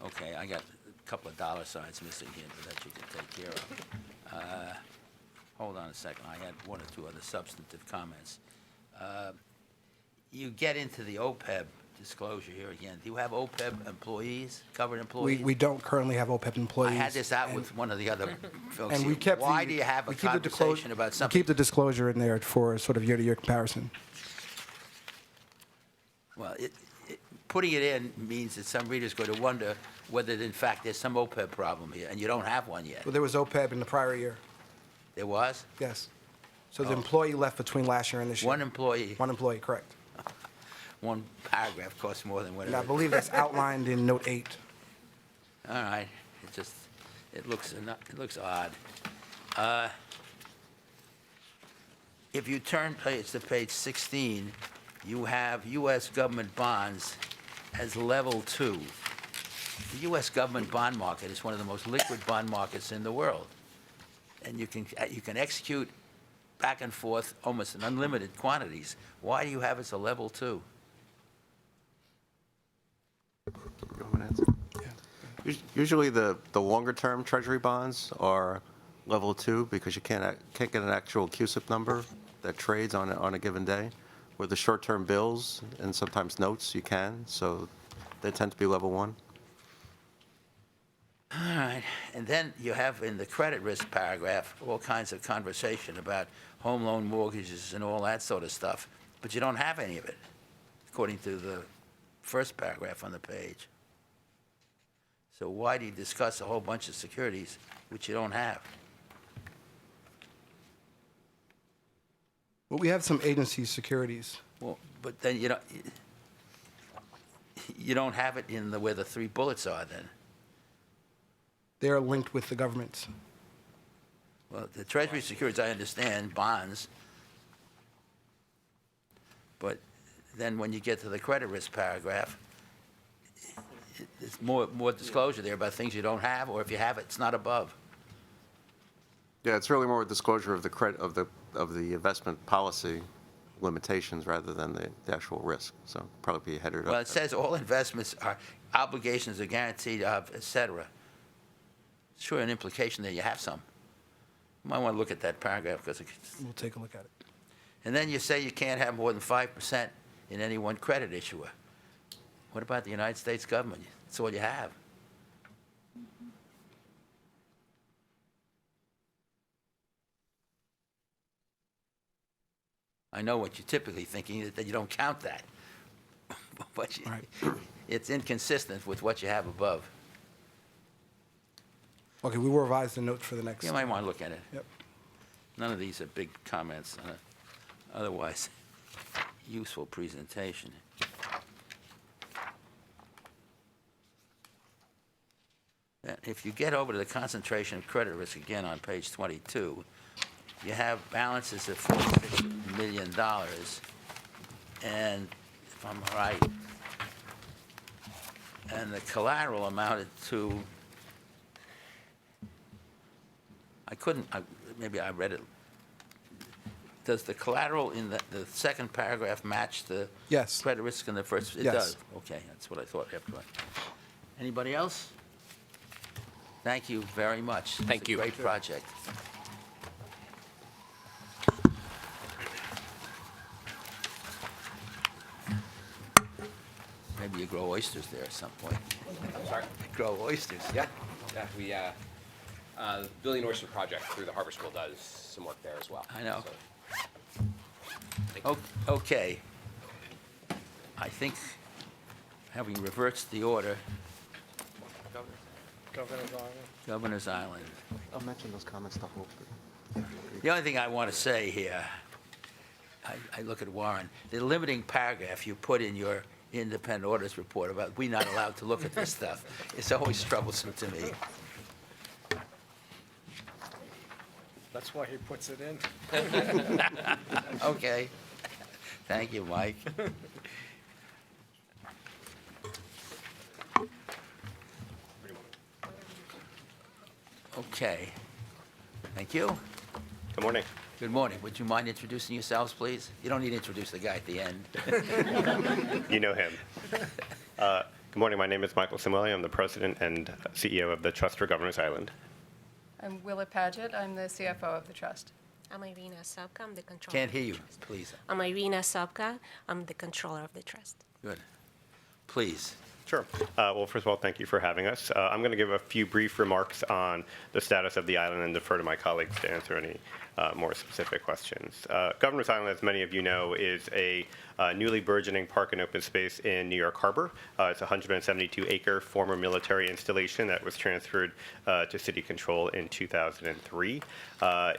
Okay, I got a couple of dollar signs missing here that you can take care of. Hold on a second. I had one or two other substantive comments. You get into the OPEB disclosure here again. Do you have OPEB employees, covered employees? We don't currently have OPEB employees. I had this out with one of the other folks. And we here. kept Why the- do you have a we keep the conversation about We something? keep the disclosure in there for sort of year-to-year comparison. Well, putting it in means that some reader's going to wonder whether, in fact, there's some OPEB problem here, and you don't have one yet. Well, there was OPEB in the prior year, There was? yes. So the employee left between last year and this year. One employee, One employee, correct. one paragraph costs more than And whatever. I believe that's outlined in note 8. All right, it looks odd. If you turn to page 16, you have U.S. government bonds as level 2. The U.S. government bond market is one of the most liquid bond markets in the world. And you can execute back and forth almost in unlimited quantities. Why do you have it as a level 2? Usually the longer-term treasury bonds are level 2 because you can't get an actual CUSIP number that trades on a given day. Where the short-term bills and sometimes notes, you can, so they tend to be level 1. All right, and then you have in the credit risk paragraph all kinds of conversation about home loan mortgages and all that sort of stuff, but you don't have any of it, according to the first paragraph on the page. So why do you discuss a whole bunch of securities which you don't have? Well, we have some agency securities. Well, but then you don't have it in where the 3 bullets are then. They are linked with the government. Well, the Treasury securities, I understand, bonds. But then when you get to the credit risk paragraph, it's more disclosure there about things you don't have, or if you have it, it's not above. Yeah, it's really more a disclosure of the credit of the investment policy limitations rather than the actual risk. So probably be headed Well, up. it says all investments are obligations are guaranteed of, et cetera. Sure, an implication that you have some. You might want to look at that paragraph because We'll take a look at it. and then you say you can't have more than 5% in any one credit issuer. What about the United States government? That's all you have. I know what you're typically thinking, is that you don't count that. But it's inconsistent with what you have above. Okay, we will revise the note for the next. You might want to look at it. Yep. None of these are big comments. Otherwise, useful presentation. If you get over to the concentration of credit risk again on page 22, you have balances of $46 million. And if I'm right, and the collateral amounted to, maybe I read it. Does the collateral in the second paragraph match the Yes. credit risk in the first? It Yes. does. Okay, that's what I thought after. Anybody else? Thank you very much. Thank you. It's a great project. Maybe you grow oysters there at some point. I'm sorry? Grow oysters. Yeah, yeah, we, Billion Oyster Project through the Harbor School does some work there as well. I know. So, thank you. Okay. I think, having reversed the order, Governor's Island. I'll mention those comments to Hope. The only thing I want to say here, I look at Warren, the limiting paragraph you put in your independent auditors report about we not allowed to look at this stuff, it's always troublesome to me. That's why he puts it in. Okay. Thank you, Mike. Okay. Thank you. Good morning. Good morning. Would you mind introducing yourselves, please? You don't need to introduce the guy at the end. You know him. Good morning. My name is Michael Samueli. I'm the president and CEO of the Trust for Governor's Island. I'm Willa Paget. I'm the CFO of the Trust. I'm Irina Sobka. I'm the controller. Can't hear of you, the trust. please. I'm Irina Sobka. I'm the controller of the trust. Good. Please. Sure. Well, first of all, thank you for having us. I'm going to give a few brief remarks on the status of the island and defer to my colleagues to answer any more specific questions. Governor's Island, as many of you know, is a newly burgeoning park and open space in New York Harbor. It's a 172-acre former military installation that was transferred to city control in 2003.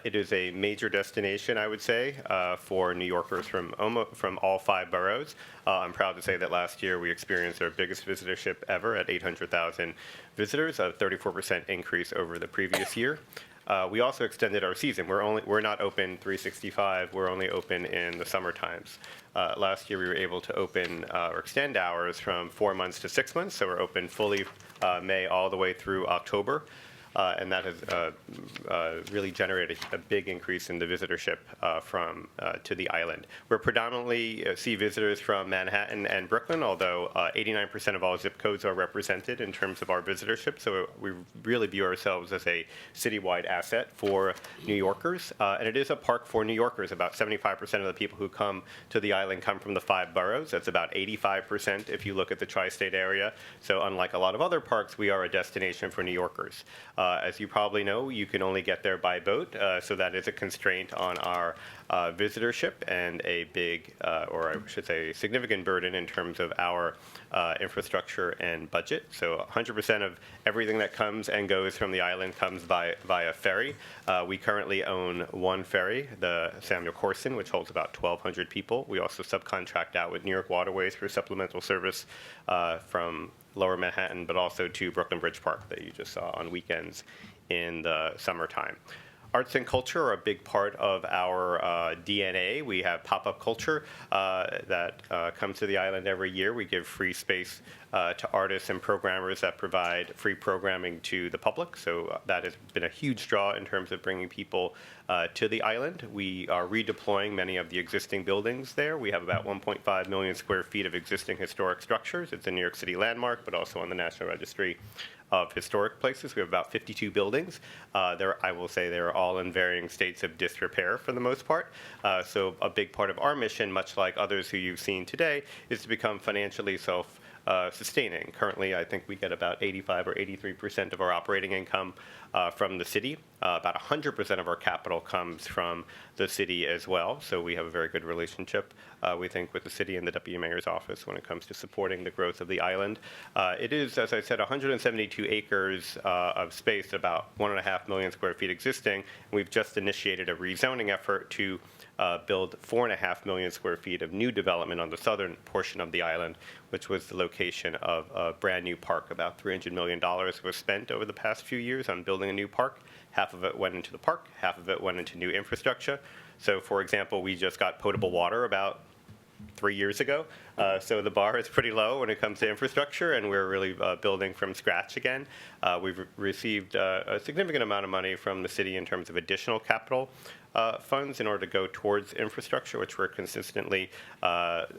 It is a major destination, I would say, for New Yorkers from all 5 boroughs. I'm proud to say that last year we experienced our biggest visitorship ever at 800,000 visitors, a 34% increase over the previous year. We also extended our season. We're not open 365. We're only open in the summer times. Last year we were able to open or extend hours from 4 months to 6 months. So we're open fully May all the way through October. And that has really generated a big increase in the visitorship to the island. We're predominantly see visitors from Manhattan and Brooklyn, although 89% of all zip codes are represented in terms of our visitorship. So we really view ourselves as a citywide asset for New Yorkers. And it is a park for New Yorkers. About 75% of the people who come to the island come from the 5 boroughs. That's about 85% if you look at the tri-state area. So unlike a lot of other parks, we are a destination for New Yorkers. As you probably know, you can only get there by boat, so that is a constraint on our visitorship and a big, or I should say, significant burden in terms of our infrastructure and budget. So 100% of everything that comes and goes from the island comes via ferry. We currently own 1 ferry, the Samuel Corson, which holds about 1,200 people. We also subcontract out with New York Waterways for supplemental service from Lower Manhattan, but also to Brooklyn Bridge Park that you just saw on weekends in the summertime. Arts and culture are a big part of our DNA. We have pop-up culture that comes to the island every year. We give free space to artists and programmers that provide free programming to the public. So that has been a huge draw in terms of bringing people to the island. We are redeploying many of the existing buildings there. We have about 1.5 million square feet of existing historic structures. It's a New York City landmark, but also on the National Registry of Historic Places. We have about 52 buildings. I will say they're all in varying states of disrepair for the most part. So a big part of our mission, much like others who you've seen today, is to become financially sustaining. Currently, I think we get about 85 or 83% of our operating income from the city. About 100% of our capital comes from the city as well. So we have a very good relationship, we think, with the city and the Deputy Mayor's office when it comes to supporting the growth of the island. It is, as I said, 172 acres of space, about 1.5 million square feet existing. We've just initiated a rezoning effort to build 4.5 million square feet of new development on the southern portion of the island, which was the location of a brand new park. About $300 million was spent over the past few years on building a new park. Half of it went into the park, half of it went into new infrastructure. So, for example, we just got potable water about 3 years ago. So the bar is pretty low when it comes to infrastructure, and we're really building from scratch again. We've received a significant amount of money from the city in terms of additional capital funds in order to go towards infrastructure, which we're consistently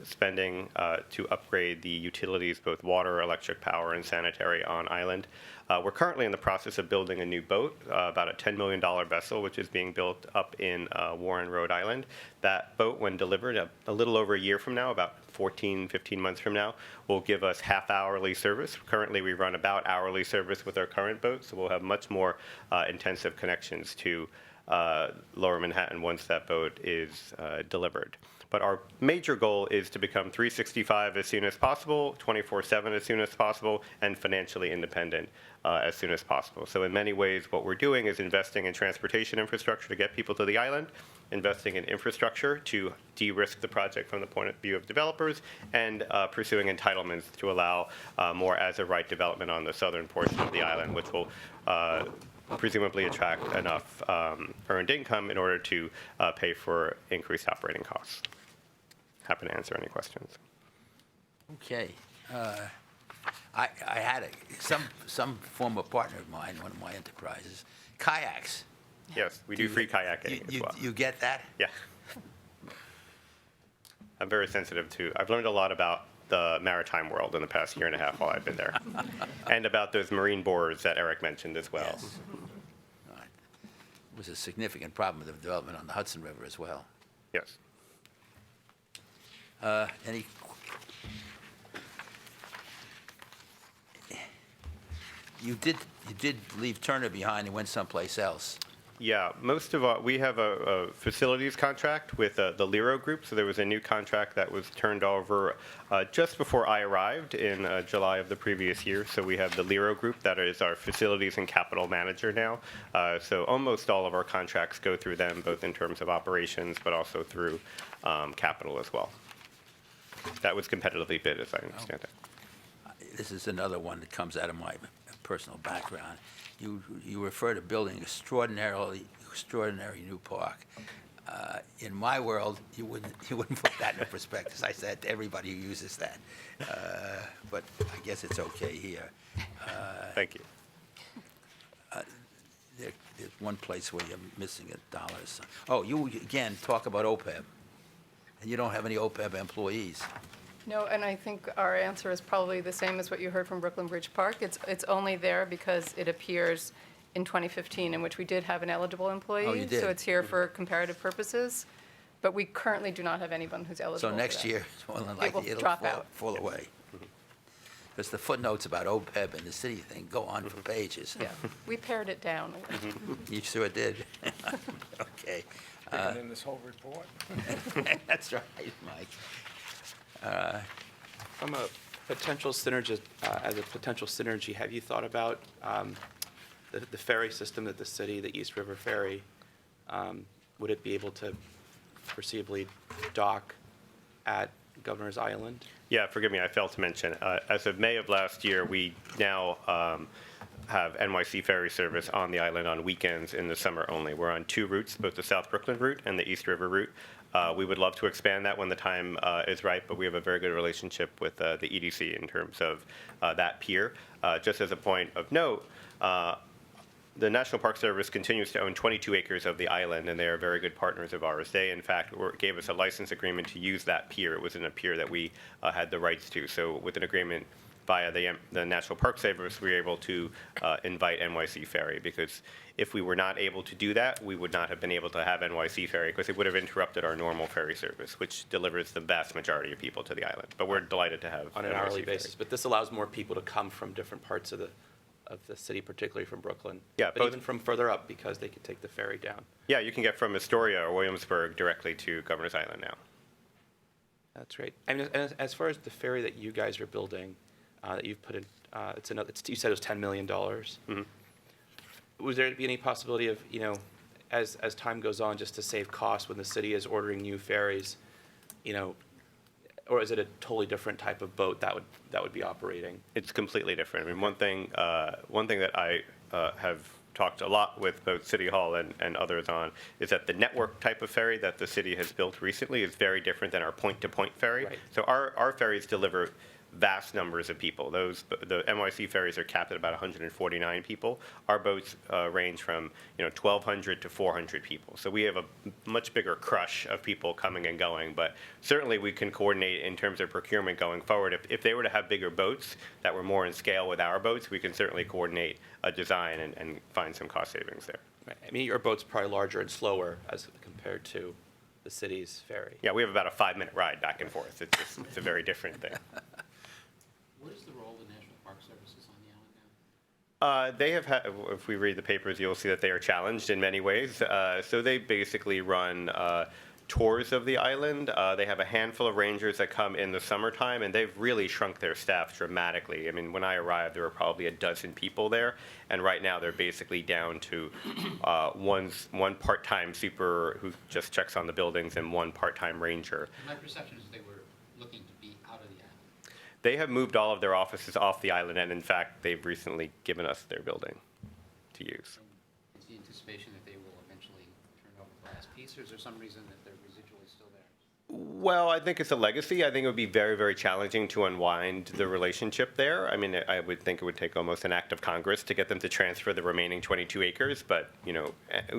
spending to upgrade the utilities, both water, electric power, and sanitary on island. We're currently in the process of building a new boat, about a $10 million vessel, which is being built up in Warren, Rhode Island. That boat, when delivered a little over a year from now, about 14, 15 months from now, will give us half-hourly service. Currently, we run about hourly service with our current boat, so we'll have much more intensive connections to Lower Manhattan once that boat is delivered. But our major goal is to become 365 as soon as possible, 24/7 as soon as possible, and financially independent as soon as possible. So in many ways, what we're doing is investing in transportation infrastructure to get people to the island, investing in infrastructure to de-risk the project from the point of view of developers, and pursuing entitlements to allow more as-of-right development on the southern portion of the island, which will presumably attract enough earned income in order to pay for increased operating costs. Happy to answer any questions. Okay. I had some former partner of mine, one of my enterprises, kayaks. Yes, we do free kayaking as well. You get that? Yeah. I'm very sensitive I've learned a lot about the maritime world in the past year and a half while I've been there. And about those marine borers that Eric mentioned as well. Yes. All right. It was a significant problem with the development on the Hudson River as well. Yes. Any? You did leave Turner behind and went someplace else. Yeah, we have a facilities contract with the Lero Group, so there was a new contract that was turned over just before I arrived in July of the previous year. So we have the Lero Group that is our facilities and capital manager now. So almost all of our contracts go through them, both in terms of operations, but also through capital as well. That was competitively bid, as I understand it. This is another one that comes out of my personal background. You refer to building extraordinary new park. In my world, you wouldn't put that in perspective. As I said to everybody who uses that, but I guess it's okay here. Thank you. There's one place where you're missing $1. Oh, you again talk about OPEB, and you don't have any OPEB employees. No, and I think our answer is probably the same as what you heard from Brooklyn Bridge Park. It's only there because it appears in 2015, in which we did have an eligible employee. Oh, you did? So it's here for comparative purposes. But we currently do not have anyone who's eligible. So next for that. year, more than It likely, will drop out. fall away. Because the footnotes about OPEB and the city thing go on for pages. Yeah, we pared it down. You sure did. Okay. in this whole report. That's right, Mike. From a potential synergy, have you thought about the ferry system that the city, the East River Ferry, would it be able to foreseeably dock at Governor's Island? Yeah, forgive me, I failed to mention. As of May of last year, we now have NYC ferry service on the island on weekends in the summer only. We're on 2 routes, both the South Brooklyn route and the East River route. We would love to expand that when the time is right, but we have a very good relationship with the EDC in terms of that pier. Just as a point of note, the National Park Service continues to own 22 acres of the island, and they are very good partners of ours. They, in fact, gave us a license agreement to use that pier. It was in a pier that we had the rights to. So with an agreement via the National Park Service, we were able to invite NYC Ferry, because if we were not able to do that, we would not have been able to have NYC Ferry, because it would have interrupted our normal ferry service, which delivers the vast majority of people to the island. But we're delighted to have On an NYC hourly Ferry. basis, but this allows more people to come from different parts of the city, particularly from Brooklyn. Yeah, but both- even from further up, because they could take the ferry down. Yeah, you can get from Astoria or Williamsburg directly to Governor's Island now. That's great. And as far as the ferry that you guys are building, that you've put in, you said it was $10 million. Mm-hmm. Would there be any possibility of, as time goes on, just to save costs when the city is ordering new ferries, or is it a totally different type of boat that would be operating? It's completely different. I mean, one thing that I have talked a lot with both City Hall and others on is that the network type of ferry that the city has built recently is very different than our point-to-point ferry. Right. So our ferries deliver vast numbers of people. The NYC ferries are capped at about 149 people. Our boats range from 1,200 to 400 people. So we have a much bigger crush of people coming and going. But certainly we can coordinate in terms of procurement going forward. If they were to have bigger boats that were more in scale with our boats, we can certainly coordinate a design and find some cost savings there. Right. I mean, your boat's probably larger and slower as compared to the city's ferry. Yeah, we have about a 5-minute ride back and forth. It's a very different thing. What is the role of the National Park Services on the island now? They have had, if we read the papers, you'll see that they are challenged in many ways. So they basically run tours of the island. They have a handful of rangers that come in the summertime, and they've really shrunk their staff dramatically. I mean, when I arrived, there were probably a dozen people there, and right now they're basically down to one part-time super who just checks on the buildings and one part-time ranger. My perception is they were looking to be out of the island. They have moved all of their offices off the island, and in fact, they've recently given us their building to use. Is the anticipation that they will eventually turn over the last piece, or is there some reason that they're residually still there? Well, I think it's a legacy. I think it would be very, very challenging to unwind the relationship there. I mean, I would think it would take almost an act of Congress to get them to transfer the remaining 22 acres. But,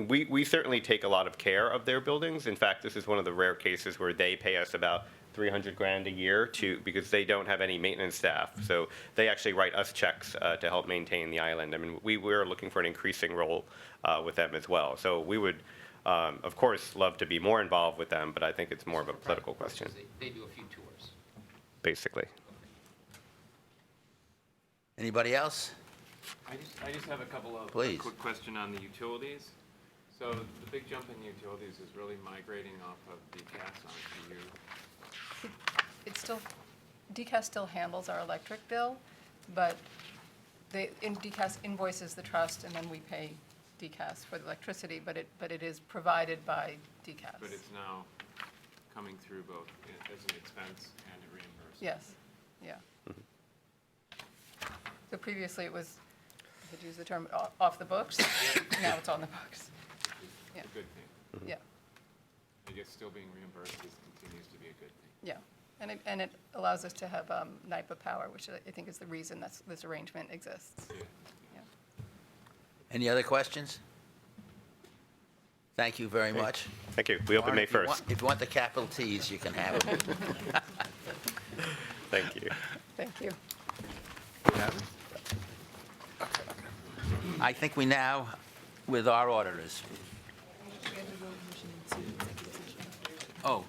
we certainly take a lot of care of their buildings. In fact, this is one of the rare cases where they pay us about $300,000 a year because they don't have any maintenance staff. So they actually write us checks to help maintain the island. I mean, we're looking for an increasing role with them as well. So we would, of course, love to be more involved with them, but I think it's more of a political question. They do a few tours. Basically. Anybody else? I just have a couple of Please. quick question on the utilities. So the big jump in utilities is really migrating off of the gas onto you. It's still, DCAS still handles our electric bill, but DCAS invoices the trust, and then we pay DCAS for the electricity, but it is provided by DCAS. But it's now coming through both as an expense and a reimbursement. Yes, yeah. So previously it was, I could use the term off the books, now it's on the books. Which is a good thing. Yeah, I guess still being reimbursed continues to be a good thing. yeah. And it allows us to have NIPA power, which I think is the reason this arrangement exists. Yeah. Any other questions? Thank you very much. Thank you. We open Warren, May if you 1st. if you want the capital Ts, you can have them. Thank you. Thank you. I think we now, with our auditors. Oh,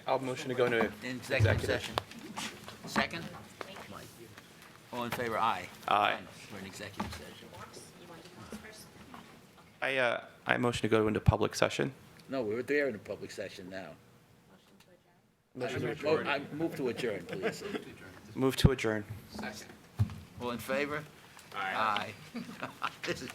I'll motion to go into executive session. Second? All in favor, aye. Aye. For an executive session. I motion to go into public session. No, we're there in a public session now. I move to adjourn, please. Move to adjourn. Second. All in favor? Aye. Aye. This is.